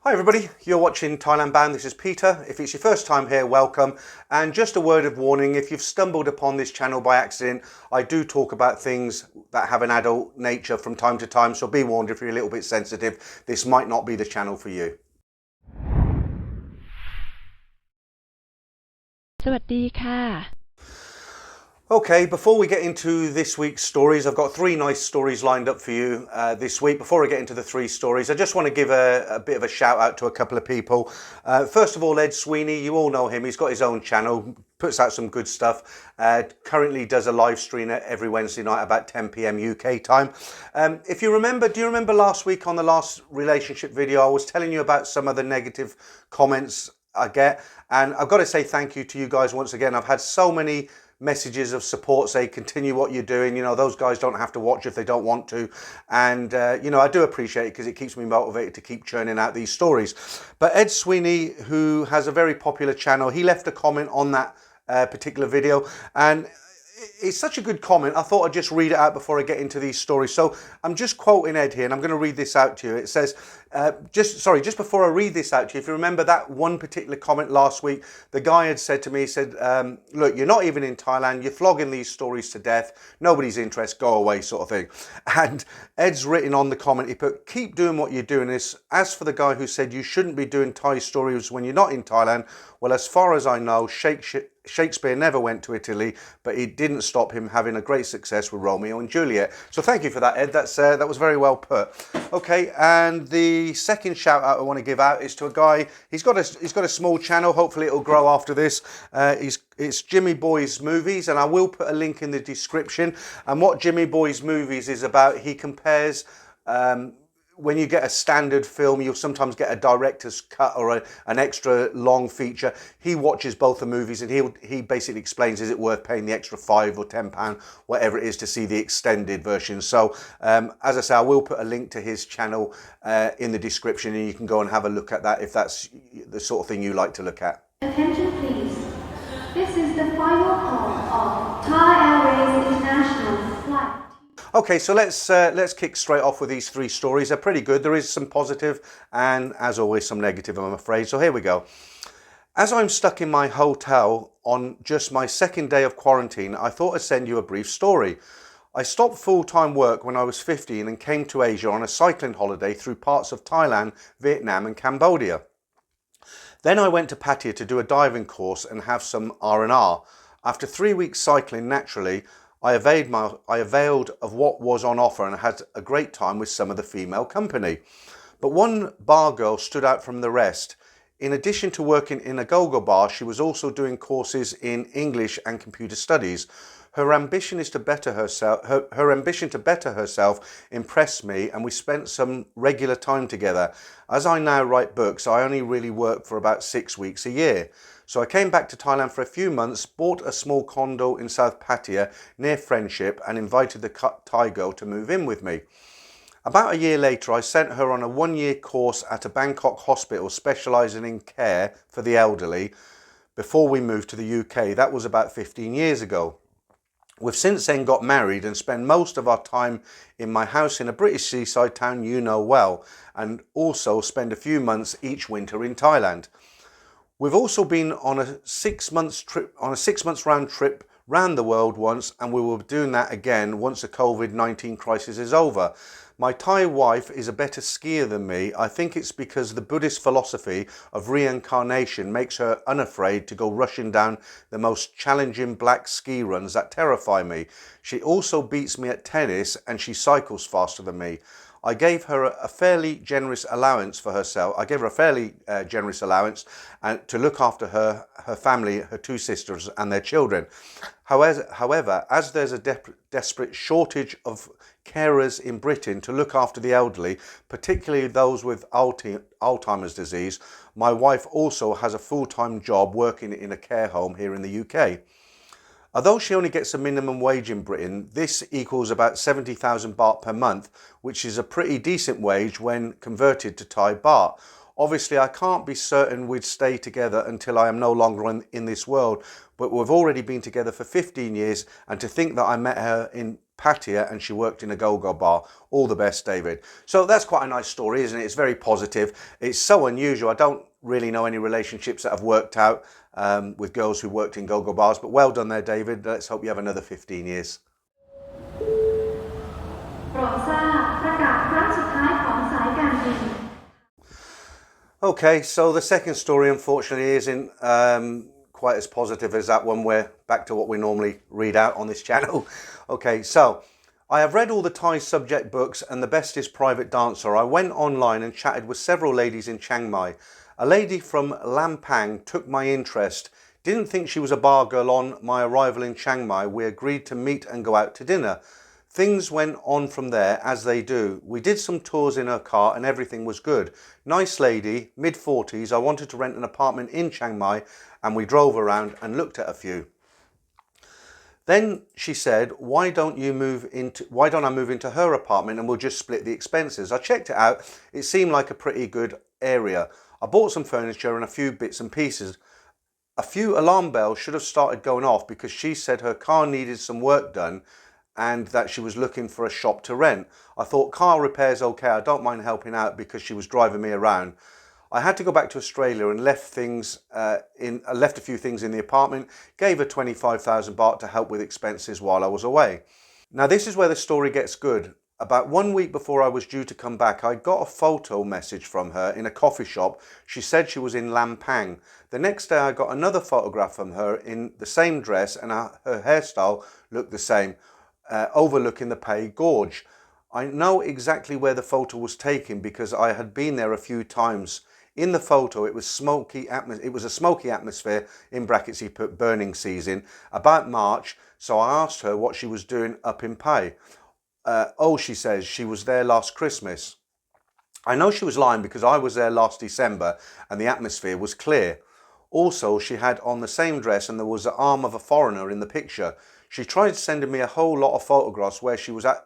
Hi everybody, you're watching Thailand Bound. This is Peter. If it's your first time here, welcome. And just a word of warning, if you've stumbled upon this channel by accident, I do talk about things that have an adult nature from time to time, so be warned if you're a little bit sensitive, this might not be the channel for you. สวัสดีค่ะ Okay, before we get into this week's stories, I've got three nice stories lined up for you this week. Before I get into the three stories, I just want to give a bit of a shout out to a couple of people. First of all, Ed Sweeney, you all know him. He's got his own channel, puts out some good stuff. Currently does a live stream every Wednesday night about 10 p.m. UK time. If you remember, do you remember last week on the last relationship video, I was telling you about some of the negative comments I get, and I've got to say thank you to you guys once again. I've had so many messages of support, say continue what you're doing, you know, those guys don't have to watch if they don't want to, and you know, I do appreciate it because it keeps me motivated to keep churning out these stories. But Ed Sweeney, who has a very popular channel, he left a comment on that particular video, and it's such a good comment. I thought I'd just read it out before I get into these stories. So I'm just quoting Ed here, and I'm going to read this out to you. It says, just before I read this out to you, if you remember that one particular comment last week, the guy had said to me, he said, look, you're not even in Thailand, you're flogging these stories to death, nobody's interested, go away, sort of thing. And Ed's written on the comment, he put, keep doing what you're doing. As for the guy who said you shouldn't be doing Thai stories when you're not in Thailand, well, as far as I know, Shakespeare never went to Italy, but it didn't stop him having a great success with Romeo and Juliet. So thank you for that, Ed. That was very well put. Okay, and the second shout out I want to give out is to a guy. He's got a small channel. Hopefully it'll grow after this. It's Jimmy Boy's Movies, and I will put a link in the description. And what Jimmy Boy's Movies is about, he compares. When you get a standard film, you'll sometimes get a director's cut or an extra long feature. He watches both the movies, and he basically explains, is it worth paying the extra £5 or £10, whatever it is, to see the extended version. So as I say, I will put a link to his channel in the description, and you can go and have a look at that if that's the sort of thing you like to look at. Attention please. This is the final call of Thai Airways International Flight. Okay, so let's kick straight off with these three stories. They're pretty good. There is some positive and, as always, some negative, I'm afraid. So here we go. As I'm stuck in my hotel on just my second day of quarantine, I thought I'd send you a brief story. I stopped full-time work when I was 15 and came to Asia on a cycling holiday through parts of Thailand, Vietnam and Cambodia. Then I went to Pattaya to do a diving course and have some R&R. After 3 weeks cycling, naturally, I availed of what was on offer and had a great time with some of the female company. But one bar girl stood out from the rest. In addition to working in a go-go bar, she was also doing courses in English and computer studies. Her ambition to better herself impressed me, and we spent some regular time together. As I now write books, I only really work for about 6 weeks a year. So I came back to Thailand for a few months, bought a small condo in South Pattaya near Friendship, and invited the Thai girl to move in with me. About a year later, I sent her on a 1-year course at a Bangkok hospital specialising in care for the elderly before we moved to the UK. That was about 15 years ago. We've since then got married and spend most of our time in my house in a British seaside town you know well, and also spend a few months each winter in Thailand. We've also been on a 6 months round trip round the world once, and we will be doing that again once the COVID-19 crisis is over. My Thai wife is a better skier than me. I think it's because the Buddhist philosophy of reincarnation makes her unafraid to go rushing down the most challenging black ski runs that terrify me. She also beats me at tennis, and she cycles faster than me. I gave her a fairly generous allowance for herself. I gave her a fairly generous allowance and to look after her family, her 2 sisters and their children. However, as there's a desperate shortage of carers in Britain to look after the elderly, particularly those with Alzheimer's disease, my wife also has a full-time job working in a care home here in the UK. Although she only gets a minimum wage in Britain, this equals about 70,000 baht per month, which is a pretty decent wage when converted to Thai baht. Obviously, I can't be certain we'd stay together until I am no longer in this world, but we've already been together for 15 years, and to think that I met her in Pattaya, and she worked in a go-go bar. All the best, David. So that's quite a nice story, isn't it? It's very positive. It's so unusual. I don't really know any relationships that have worked out with girls who worked in go-go bars, but well done there, David. Let's hope you have another 15 years. โปรดทราบประกาศครั้งสุดท้ายของสายการบิน Okay, so the second story unfortunately isn't quite as positive as that one. We're back to what we normally read out on this channel. Okay, so I have read all the Thai subject books and the best is Private Dancer. I went online and chatted with several ladies in Chiang Mai. A lady from Lampang took my interest. Didn't think she was a bar girl. On my arrival in Chiang Mai, we agreed to meet and go out to dinner. Things went on from there as they do. We did some tours in her car and everything was good. Nice lady, mid-40s. I wanted to rent an apartment in Chiang Mai and we drove around and looked at a few. Then she said, why don't I move into her apartment and we'll just split the expenses? I checked it out. It seemed like a pretty good area. I bought some furniture and a few bits and pieces. A few alarm bells should have started going off because she said her car needed some work done and that she was looking for a shop to rent. I thought car repairs okay, I don't mind helping out because she was driving me around. I had to go back to Australia and left a few things in the apartment, gave her 25,000 baht to help with expenses while I was away. Now this is where the story gets good. About 1 week before I was due to come back, I got a photo message from her in a coffee shop. She said she was in Lampang. The next day I got another photograph from her in the same dress and her hairstyle looked the same. Overlooking the Pei Gorge. I know exactly where the photo was taken because I had been there a few times. In the photo, it was a smoky atmosphere, in brackets he put burning season, about March, so I asked her what she was doing up in Pei. She says, she was there last Christmas. I know she was lying because I was there last December and the atmosphere was clear. Also, she had on the same dress and there was the arm of a foreigner in the picture. She tried sending me a whole lot of photographs where she was at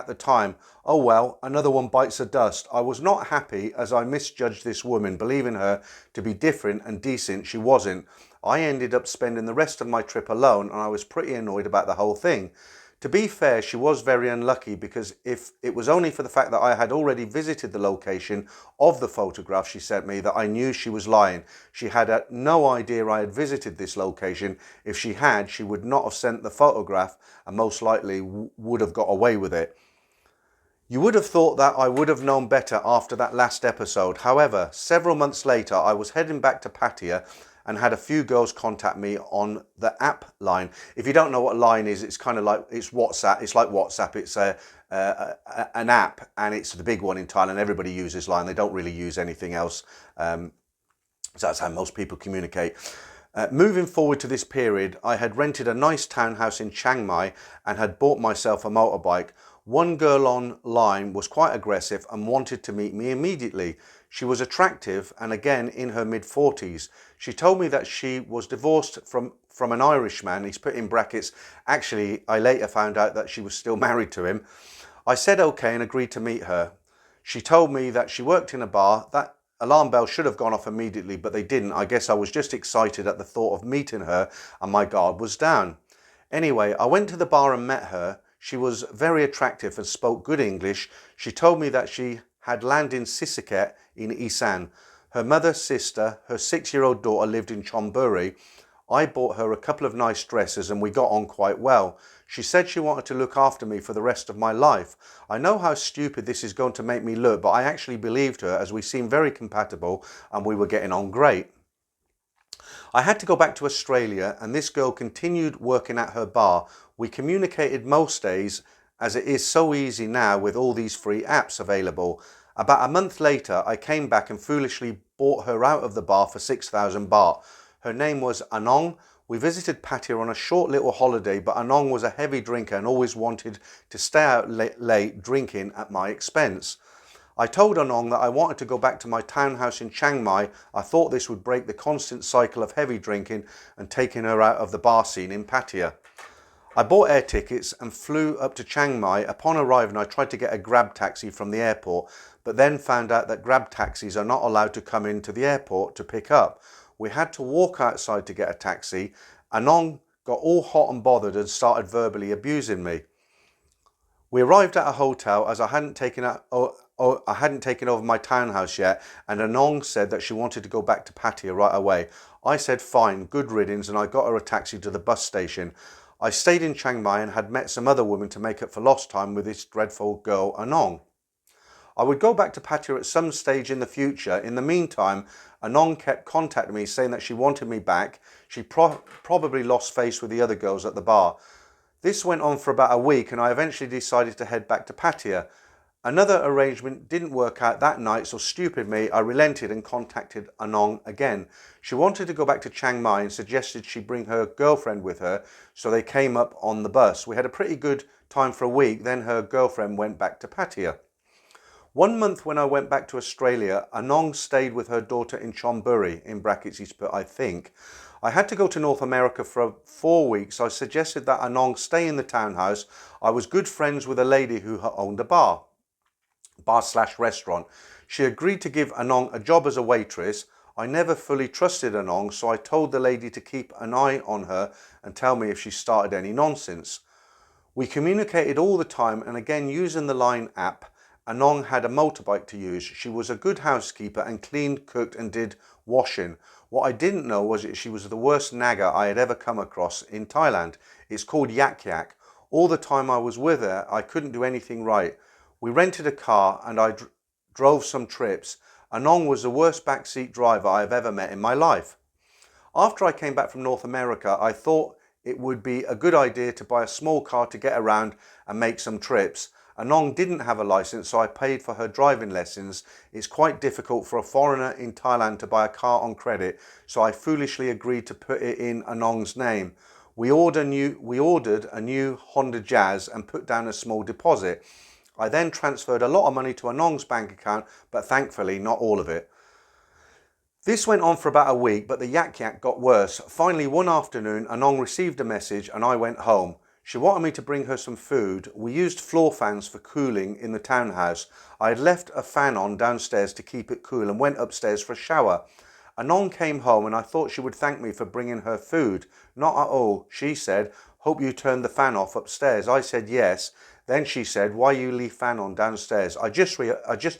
the time. Oh well, another one bites the dust. I was not happy as I misjudged this woman, believing her to be different and decent. She wasn't. I ended up spending the rest of my trip alone and I was pretty annoyed about the whole thing. To be fair, she was very unlucky because if it was only for the fact that I had already visited the location of the photograph she sent me that I knew she was lying. She had no idea I had visited this location. If she had, she would not have sent the photograph and most likely would have got away with it. You would have thought that I would have known better after that last episode. However, several months later, I was heading back to Pattaya and had a few girls contact me on the app line. If you don't know what line is, it's kind of like, it's WhatsApp. It's like WhatsApp. It's an app and it's the big one in Thailand. Everybody uses Line. They don't really use anything else. So that's how most people communicate. Moving forward to this period, I had rented a nice townhouse in Chiang Mai and had bought myself a motorbike. One girl online was quite aggressive and wanted to meet me immediately. She was attractive and again in her mid-40s. She told me that she was divorced from an Irishman. He's put in brackets. Actually, I later found out that she was still married to him. I said okay and agreed to meet her. She told me that she worked in a bar. That alarm bell should have gone off immediately, but they didn't. I guess I was just excited at the thought of meeting her and my guard was down. Anyway, I went to the bar and met her. She was very attractive and spoke good English. She told me that she had land in Sisiket in Isan. Her mother, sister, her 6-year-old daughter lived in Chonburi. I bought her a couple of nice dresses and we got on quite well. She said she wanted to look after me for the rest of my life. I know how stupid this is going to make me look, but I actually believed her as we seemed very compatible and we were getting on great. I had to go back to Australia and this girl continued working at her bar. We communicated most days as it is so easy now with all these free apps available. About a month later, I came back and foolishly bought her out of the bar for 6,000 baht. Her name was Anong. We visited Pattaya on a short little holiday, but Anong was a heavy drinker and always wanted to stay out late drinking at my expense. I told Anong that I wanted to go back to my townhouse in Chiang Mai. I thought this would break the constant cycle of heavy drinking and taking her out of the bar scene in Pattaya. I bought air tickets and flew up to Chiang Mai. Upon arriving, I tried to get a grab taxi from the airport, but then found out that grab taxis are not allowed to come into the airport to pick up. We had to walk outside to get a taxi. Anong got all hot and bothered and started verbally abusing me. We arrived at a hotel as I hadn't taken over my townhouse yet, and Anong said that she wanted to go back to Pattaya right away. I said fine, good riddance, and I got her a taxi to the bus station. I stayed in Chiang Mai and had met some other women to make up for lost time with this dreadful girl Anong. I would go back to Pattaya at some stage in the future. In the meantime, Anong kept contacting me saying that she wanted me back. She probably lost face with the other girls at the bar. This went on for about a week and I eventually decided to head back to Pattaya. Another arrangement didn't work out that night, so stupid me, I relented and contacted Anong again. She wanted to go back to Chiang Mai and suggested she bring her girlfriend with her, so they came up on the bus. We had a pretty good time for a week, then her girlfriend went back to Pattaya. 1 month when I went back to Australia, Anong stayed with her daughter in Chonburi, in brackets he's put I think. I had to go to North America for 4 weeks. I suggested that Anong stay in the townhouse. I was good friends with a lady who owned a bar/restaurant. She agreed to give Anong a job as a waitress. I never fully trusted Anong, so I told the lady to keep an eye on her and tell me if she started any nonsense. We communicated all the time, and again using the Line app. Anong had a motorbike to use. She was a good housekeeper and cleaned, cooked and did washing. What I didn't know was that she was the worst nagger I had ever come across in Thailand. It's called yak yak. All the time I was with her, I couldn't do anything right. We rented a car and I drove some trips. Anong was the worst backseat driver I have ever met in my life. After I came back from North America, I thought it would be a good idea to buy a small car to get around and make some trips. Anong didn't have a license, so I paid for her driving lessons. It's quite difficult for a foreigner in Thailand to buy a car on credit, so I foolishly agreed to put it in Anong's name. We ordered a new Honda Jazz and put down a small deposit. I then transferred a lot of money to Anong's bank account, but thankfully not all of it. This went on for about a week, but the yak yak got worse. Finally, one afternoon, Anong received a message and I went home. She wanted me to bring her some food. We used floor fans for cooling in the townhouse. I had left a fan on downstairs to keep it cool and went upstairs for a shower. Anong came home and I thought she would thank me for bringing her food. Not at all. She said, "Hope you turned the fan off upstairs." I said yes. Then she said, "Why you leave fan on downstairs?" I just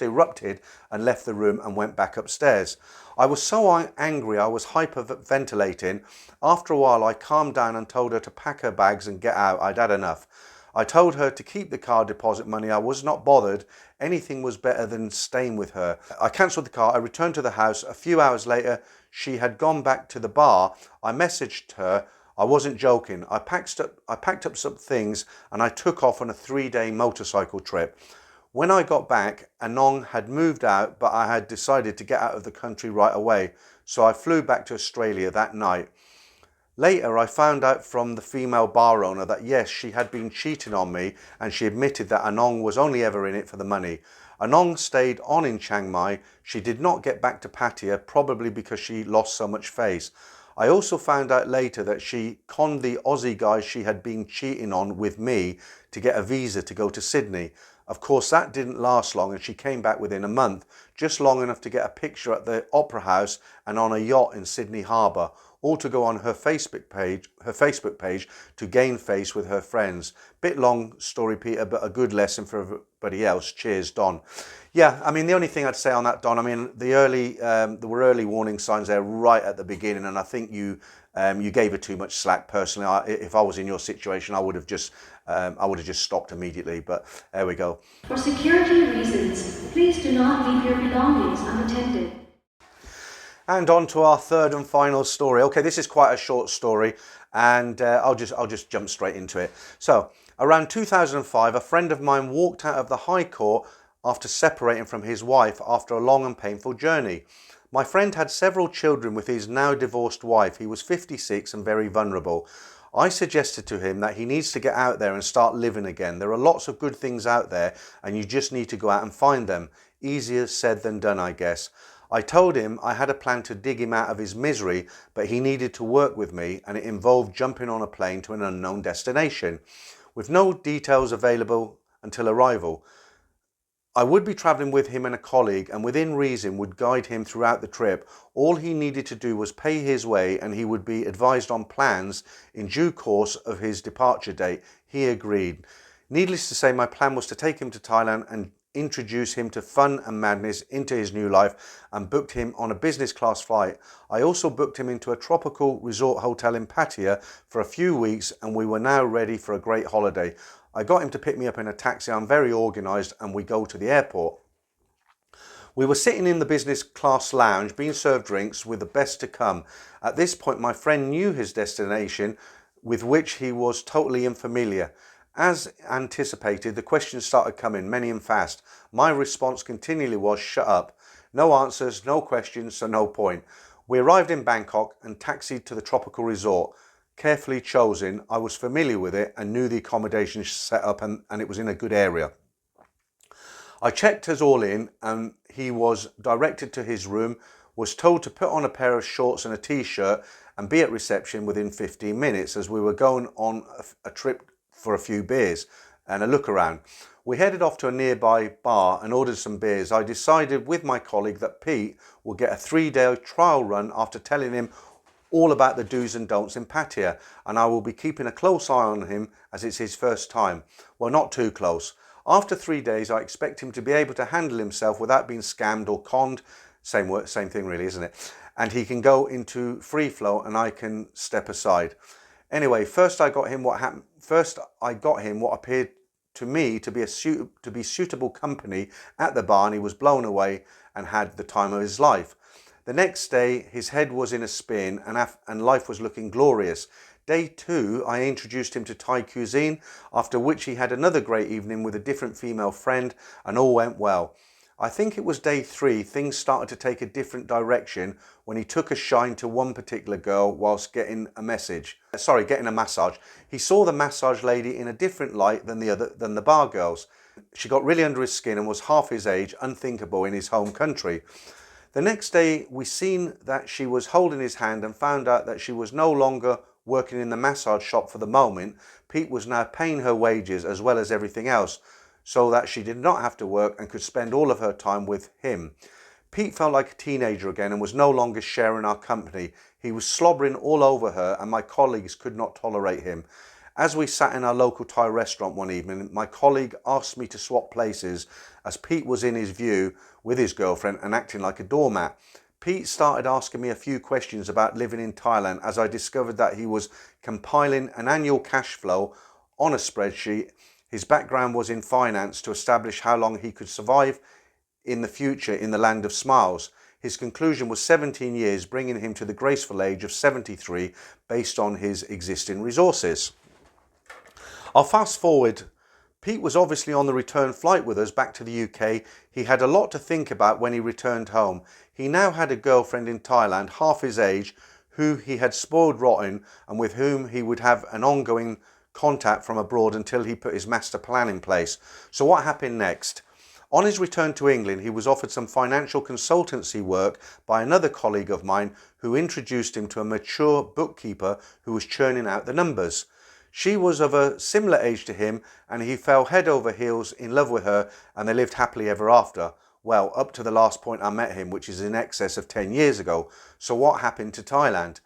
erupted and left the room and went back upstairs. I was so angry I was hyperventilating. After a while I calmed down and told her to pack her bags and get out. I'd had enough. I told her to keep the car deposit money. I was not bothered. Anything was better than staying with her. I cancelled the car. I returned to the house. A few hours later she had gone back to the bar. I messaged her. I wasn't joking. I packed up some things and I took off on a 3-day motorcycle trip. When I got back, Anong had moved out, but I had decided to get out of the country right away. So I flew back to Australia that night. Later, I found out from the female bar owner that yes, she had been cheating on me, and she admitted that Anong was only ever in it for the money. Anong stayed on in Chiang Mai. She did not get back to Pattaya, probably because she lost so much face. I also found out later that she conned the Aussie guy she had been cheating on with me to get a visa to go to Sydney. Of course, that didn't last long and she came back within a month, just long enough to get a picture at the Opera House and on a yacht in Sydney Harbour, all to go on her Facebook page to gain face with her friends. Bit long story, Peter, but a good lesson for everybody else. Cheers, Don. Yeah, I mean, the only thing I'd say on that, Don, I mean, there were early warning signs there right at the beginning, and I think you gave her too much slack. Personally, if I was in your situation, I would have just stopped immediately. But there we go. For security reasons, please do not leave your belongings unattended. And on to our third and final story. Okay, this is quite a short story, and I'll just jump straight into it. So, around 2005, a friend of mine walked out of the High Court after separating from his wife after a long and painful journey. My friend had several children with his now divorced wife. He was 56 and very vulnerable. I suggested to him that he needs to get out there and start living again. There are lots of good things out there and you just need to go out and find them. Easier said than done, I guess. I told him I had a plan to dig him out of his misery, but he needed to work with me and it involved jumping on a plane to an unknown destination with no details available until arrival. I would be travelling with him and a colleague, and within reason would guide him throughout the trip. All he needed to do was pay his way and he would be advised on plans in due course of his departure date. He agreed. Needless to say, my plan was to take him to Thailand and introduce him to fun and madness into his new life, and booked him on a business class flight. I also booked him into a tropical resort hotel in Pattaya for a few weeks, and we were now ready for a great holiday. I got him to pick me up in a taxi. I'm very organised, and we go to the airport. We were sitting in the business class lounge being served drinks with the best to come. At this point, my friend knew his destination, with which he was totally unfamiliar. As anticipated, the questions started coming, many and fast. My response continually was, shut up. No answers, no questions, so no point. We arrived in Bangkok and taxied to the tropical resort. Carefully chosen, I was familiar with it and knew the accommodation set up, and it was in a good area. I checked us all in and he was directed to his room, was told to put on a pair of shorts and a t-shirt and be at reception within 15 minutes as we were going on a trip for a few beers and a look around. We headed off to a nearby bar and ordered some beers. I decided with my colleague that Pete will get a 3-day trial run after telling him all about the do's and don'ts in Pattaya, and I will be keeping a close eye on him as it's his first time. Well, not too close. After 3 days, I expect him to be able to handle himself without being scammed or conned. Same thing really, isn't it? And he can go into free flow and I can step aside. Anyway, first I got him what appeared to me to be suitable company at the bar, and he was blown away and had the time of his life. The next day, his head was in a spin and life was looking glorious. Day 2, I introduced him to Thai cuisine, after which he had another great evening with a different female friend and all went well. I think it was day 3, things started to take a different direction when he took a shine to one particular girl whilst getting a massage. He saw the massage lady in a different light than the bar girls. She got really under his skin and was half his age, unthinkable in his home country. The next day we seen that she was holding his hand and found out that she was no longer working in the massage shop for the moment. Pete was now paying her wages as well as everything else, so that she did not have to work and could spend all of her time with him. Pete felt like a teenager again and was no longer sharing our company. He was slobbering all over her and my colleagues could not tolerate him. As we sat in our local Thai restaurant one evening, my colleague asked me to swap places as Pete was in his view with his girlfriend and acting like a doormat. Pete started asking me a few questions about living in Thailand as I discovered that he was compiling an annual cash flow on a spreadsheet. His background was in finance to establish how long he could survive in the future in the land of smiles. His conclusion was 17 years, bringing him to the graceful age of 73 based on his existing resources. I'll fast forward. Pete was obviously on the return flight with us back to the UK. He had a lot to think about when he returned home. He now had a girlfriend in Thailand, half his age, who he had spoiled rotten and with whom he would have an ongoing contact from abroad until he put his master plan in place. So what happened next? On his return to England, he was offered some financial consultancy work by another colleague of mine who introduced him to a mature bookkeeper who was churning out the numbers. She was of a similar age to him and he fell head over heels in love with her and they lived happily ever after. Well, up to the last point I met him, which is in excess of 10 years ago. So what happened to Thailand?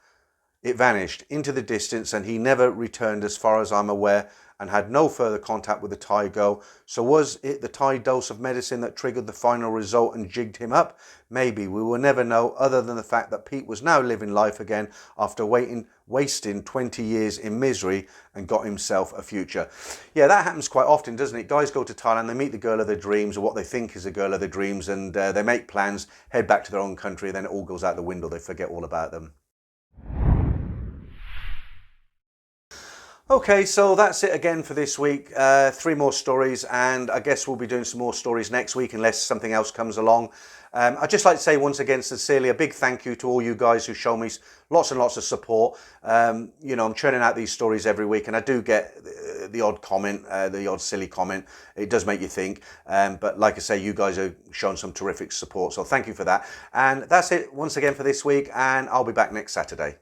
It vanished into the distance and he never returned as far as I'm aware and had no further contact with the Thai girl. So was it the Thai dose of medicine that triggered the final result and jigged him up? Maybe. We will never know, other than the fact that Pete was now living life again after wasting 20 years in misery and got himself a future. Yeah, that happens quite often, doesn't it? Guys go to Thailand, they meet the girl of their dreams or what they think is a girl of their dreams, and they make plans, head back to their own country, then it all goes out the window. They forget all about them. Okay, so that's it again for this week. 3 more stories, and I guess we'll be doing some more stories next week unless something else comes along. I'd just like to say once again sincerely a big thank you to all you guys who show me lots and lots of support. You know, I'm churning out these stories every week and I do get the odd comment, the odd silly comment. It does make you think, but like I say, you guys have shown some terrific support, so thank you for that. And that's it once again for this week, and I'll be back next Saturday.